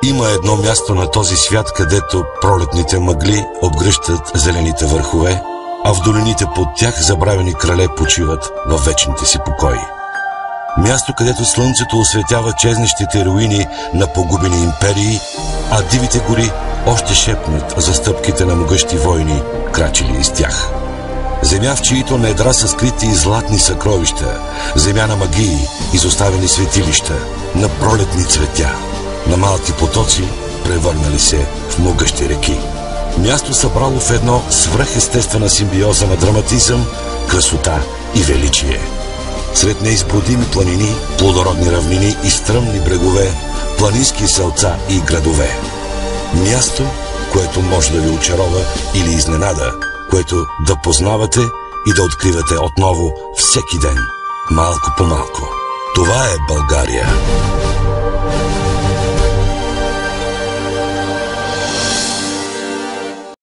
Има едно място на този свят, където пролетните мъгли обгръщат зелените върхове, а в долините под тях забравени крале почиват във вечните си покои. Място, където слънцето осветява чезнещите руини на погубени империи, а дивите гори още шепнат за стъпките на могъщи войни, крачили из тях. Земя, в чиито недра са скрити и златни съкровища, земя на магии, изоставени светилища, на пролетни цветя, на малки потоци, превърнали се в могъщи реки. Място събрало в едно свръхестествена симбиоза на драматизъм, красота и величие. Сред неизбродими планини, плодородни равнини и стръмни брегове, планински селца и градове. Място, което може да ви очарова или изненада, което да познавате и да откривате отново всеки ден, малко по малко. Това е България.